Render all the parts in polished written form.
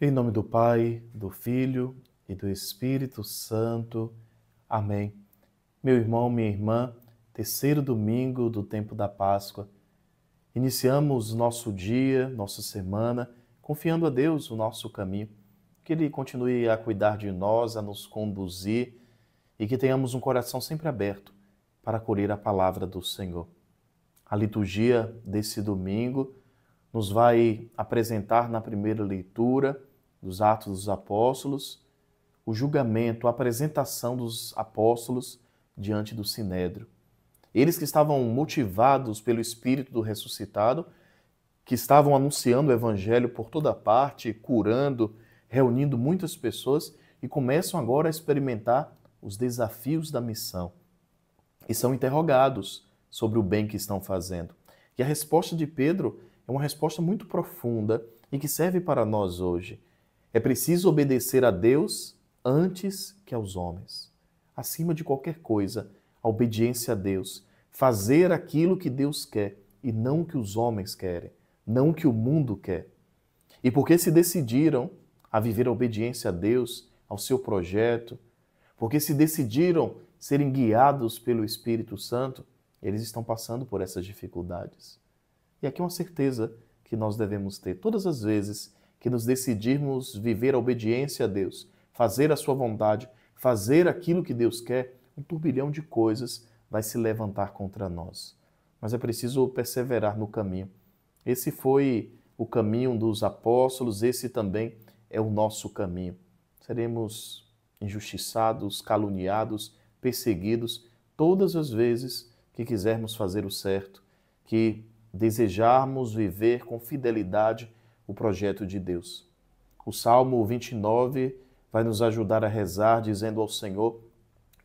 Em nome do Pai, do Filho e do Espírito Santo. Amém. Meu irmão, minha irmã, terceiro domingo do tempo da Páscoa. Iniciamos nosso dia, nossa semana, confiando a Deus o nosso caminho. Que Ele continue a cuidar de nós, a nos conduzir e que tenhamos um coração sempre aberto para acolher a palavra do Senhor. A liturgia desse domingo nos vai apresentar na primeira leitura dos Atos dos Apóstolos o julgamento, a apresentação dos apóstolos diante do Sinédrio. Eles que estavam motivados pelo Espírito do ressuscitado, que estavam anunciando o Evangelho por toda parte, curando, reunindo muitas pessoas e começam agora a experimentar os desafios da missão. E são interrogados sobre o bem que estão fazendo. E a resposta de Pedro é uma resposta muito profunda e que serve para nós hoje. É preciso obedecer a Deus antes que aos homens. Acima de qualquer coisa, a obediência a Deus. Fazer aquilo que Deus quer e não o que os homens querem, não o que o mundo quer. E porque se decidiram a viver a obediência a Deus, ao seu projeto, porque se decidiram serem guiados pelo Espírito Santo, eles estão passando por essas dificuldades. E aqui é uma certeza que nós devemos ter todas as vezes que nos decidirmos viver a obediência a Deus, fazer a sua vontade, fazer aquilo que Deus quer, um turbilhão de coisas vai se levantar contra nós. Mas é preciso perseverar no caminho. Esse foi o caminho dos apóstolos, esse também é o nosso caminho. Seremos injustiçados, caluniados, perseguidos todas as vezes que quisermos fazer o certo, que desejarmos viver com fidelidade o projeto de Deus. O Salmo 29 vai nos ajudar a rezar dizendo ao Senhor: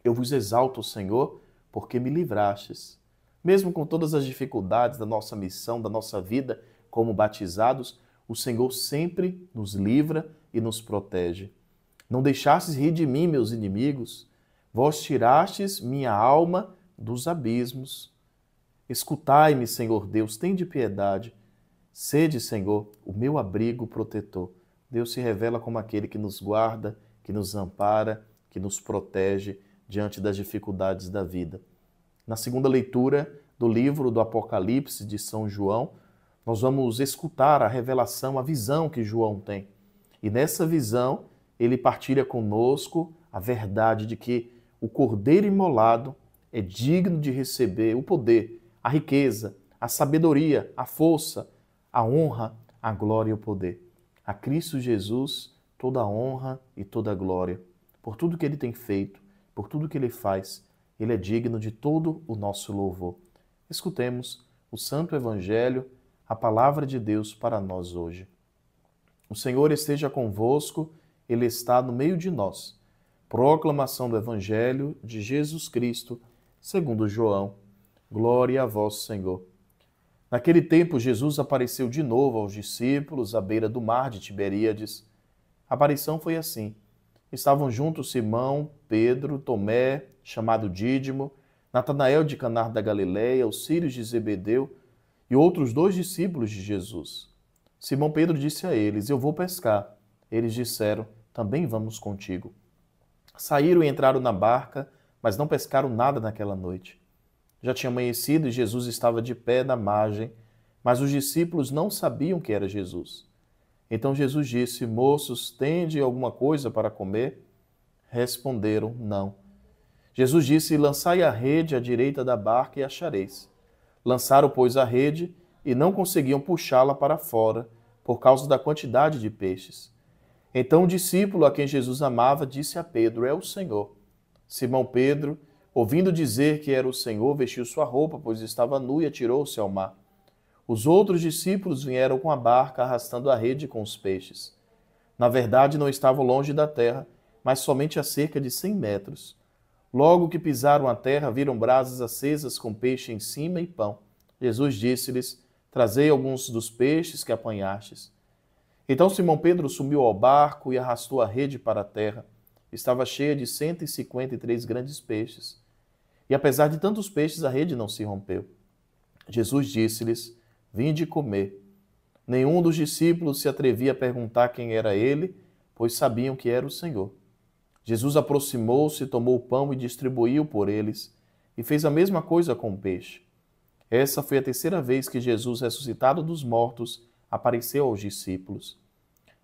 eu vos exalto, Senhor, porque me livrastes. Mesmo com todas as dificuldades da nossa missão, da nossa vida como batizados, o Senhor sempre nos livra e nos protege. Não deixastes rir de mim, meus inimigos. Vós tirastes minha alma dos abismos. Escutai-me, Senhor Deus, tende piedade. Sede, Senhor, o meu abrigo protetor. Deus se revela como aquele que nos guarda, que nos ampara, que nos protege diante das dificuldades da vida. Na segunda leitura do livro do Apocalipse de São João, nós vamos escutar a revelação, a visão que João tem. E nessa visão, ele partilha conosco a verdade de que o Cordeiro imolado é digno de receber o poder, a riqueza, a sabedoria, a força, a honra, a glória e o poder. A Cristo Jesus toda a honra e toda a glória. Por tudo que Ele tem feito, por tudo que Ele faz, Ele é digno de todo o nosso louvor. Escutemos o Santo Evangelho, a palavra de Deus para nós hoje. O Senhor esteja convosco, Ele está no meio de nós. Proclamação do Evangelho de Jesus Cristo, segundo João. Glória a vós, Senhor. Naquele tempo, Jesus apareceu de novo aos discípulos à beira do mar de Tiberíades. A aparição foi assim. Estavam juntos Simão, Pedro, Tomé, chamado Dídimo, Natanael de Caná da Galileia, os filhos de Zebedeu e outros 2 discípulos de Jesus. Simão Pedro disse a eles: eu vou pescar. Eles disseram: também vamos contigo. Saíram e entraram na barca, mas não pescaram nada naquela noite. Já tinha amanhecido e Jesus estava de pé na margem, mas os discípulos não sabiam que era Jesus. Então Jesus disse: moços, tende alguma coisa para comer? Responderam: não. Jesus disse: lançai a rede à direita da barca e achareis. Lançaram, pois, a rede e não conseguiam puxá-la para fora, por causa da quantidade de peixes. Então o discípulo a quem Jesus amava disse a Pedro: é o Senhor. Simão Pedro, ouvindo dizer que era o Senhor, vestiu sua roupa, pois estava nu, e atirou-se ao mar. Os outros discípulos vieram com a barca, arrastando a rede com os peixes. Na verdade, não estavam longe da terra, mas somente a cerca de 100 metros. Logo que pisaram a terra, viram brasas acesas com peixe em cima e pão. Jesus disse-lhes: trazei alguns dos peixes que apanhastes. Então Simão Pedro subiu ao barco e arrastou a rede para a terra. Estava cheia de 153 grandes peixes. E apesar de tantos peixes, a rede não se rompeu. Jesus disse-lhes: vinde comer. Nenhum dos discípulos se atrevia a perguntar quem era ele, pois sabiam que era o Senhor. Jesus aproximou-se, tomou o pão e distribuiu por eles, e fez a mesma coisa com o peixe. Essa foi a terceira vez que Jesus, ressuscitado dos mortos, apareceu aos discípulos.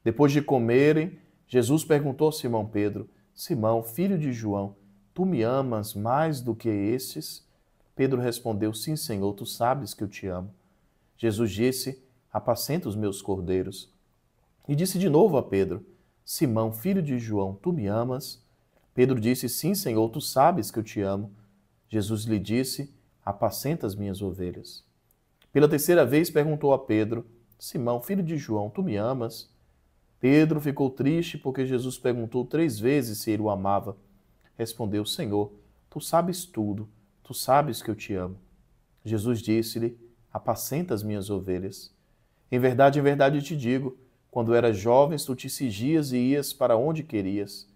Depois de comerem, Jesus perguntou a Simão Pedro: Simão, filho de João, tu me amas mais do que estes? Pedro respondeu: Sim, Senhor, tu sabes que eu te amo. Jesus disse: Apacenta os meus cordeiros. E disse de novo a Pedro: Simão, filho de João, tu me amas? Pedro disse: Sim, Senhor, tu sabes que eu te amo. Jesus lhe disse: Apacenta as minhas ovelhas. Pela terceira vez perguntou a Pedro: Simão, filho de João, tu me amas? Pedro ficou triste porque Jesus perguntou 3 vezes se ele o amava. Respondeu: Senhor, tu sabes tudo, tu sabes que eu te amo. Jesus disse-lhe: Apacenta as minhas ovelhas. Em verdade te digo, quando eras jovem, tu te cingias e ias para onde querias.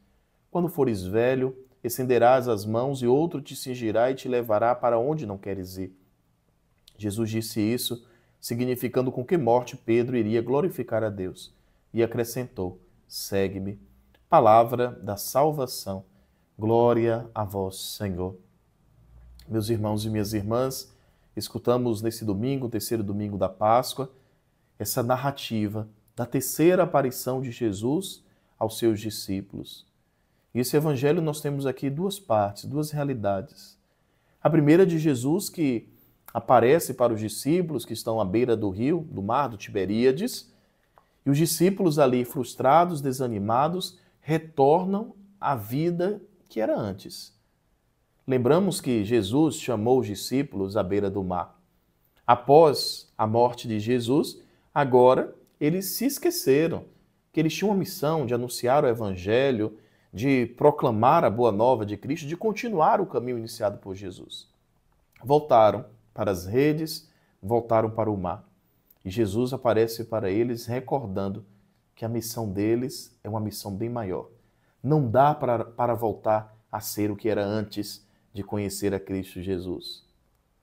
Quando fores velho, estenderás as mãos e outro te cingirá e te levará para onde não queres ir. Jesus disse isso, significando com que morte Pedro iria glorificar a Deus. E acrescentou: Segue-me. Palavra da salvação. Glória a vós, Senhor. Meus irmãos e minhas irmãs, escutamos nesse domingo, o terceiro domingo da Páscoa, essa narrativa da terceira aparição de Jesus aos seus discípulos. E esse evangelho nós temos aqui 2 partes, 2 realidades. A primeira de Jesus que aparece para os discípulos que estão à beira do rio, do mar do Tiberíades, e os discípulos ali frustrados, desanimados, retornam à vida que era antes. Lembramos que Jesus chamou os discípulos à beira do mar. Após a morte de Jesus, agora eles se esqueceram que eles tinham uma missão de anunciar o evangelho, de proclamar a boa nova de Cristo, de continuar o caminho iniciado por Jesus. Voltaram para as redes, voltaram para o mar. E Jesus aparece para eles recordando que a missão deles é uma missão bem maior. Não dá para voltar a ser o que era antes de conhecer a Cristo Jesus.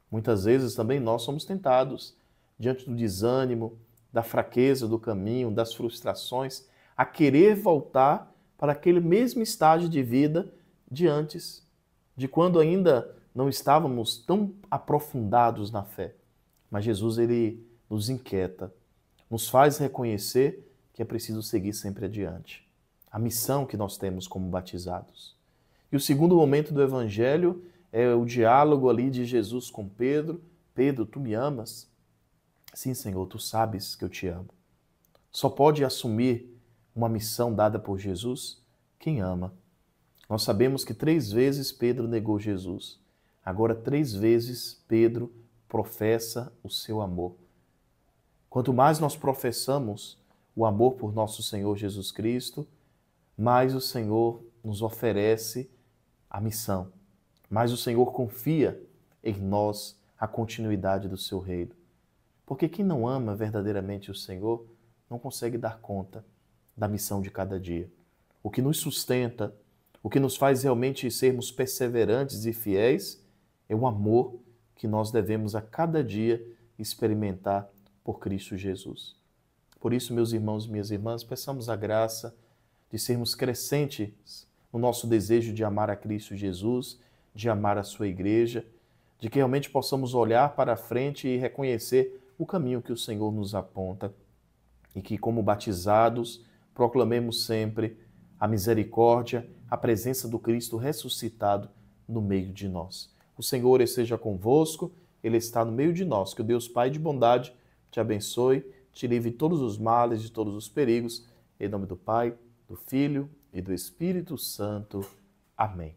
Muitas vezes também nós somos tentados, diante do desânimo, da fraqueza do caminho, das frustrações, a querer voltar para aquele mesmo estágio de vida de antes, de quando ainda não estávamos tão aprofundados na fé. Mas Jesus, ele nos inquieta, nos faz reconhecer que é preciso seguir sempre adiante. A missão que nós temos como batizados. E o segundo momento do Evangelho é o diálogo ali de Jesus com Pedro. Pedro, tu me amas? Sim, Senhor, tu sabes que eu te amo. Só pode assumir uma missão dada por Jesus quem ama. Nós sabemos que 3 vezes Pedro negou Jesus. Agora 3 vezes Pedro professa o seu amor. Quanto mais nós professamos o amor por nosso Senhor Jesus Cristo, mais o Senhor nos oferece a missão, mais o Senhor confia em nós a continuidade do seu reino. Porque quem não ama verdadeiramente o Senhor não consegue dar conta da missão de cada dia. O que nos sustenta, o que nos faz realmente sermos perseverantes e fiéis é o amor que nós devemos a cada dia experimentar por Cristo Jesus. Por isso, meus irmãos e minhas irmãs, peçamos a graça de sermos crescentes no nosso desejo de amar a Cristo Jesus, de amar a sua igreja, de que realmente possamos olhar para a frente e reconhecer o caminho que o Senhor nos aponta e que, como batizados, proclamemos sempre a misericórdia, a presença do Cristo ressuscitado no meio de nós. O Senhor esteja convosco, Ele está no meio de nós. Que o Deus Pai de bondade te abençoe, te livre de todos os males, de todos os perigos. Em nome do Pai, do Filho e do Espírito Santo. Amém.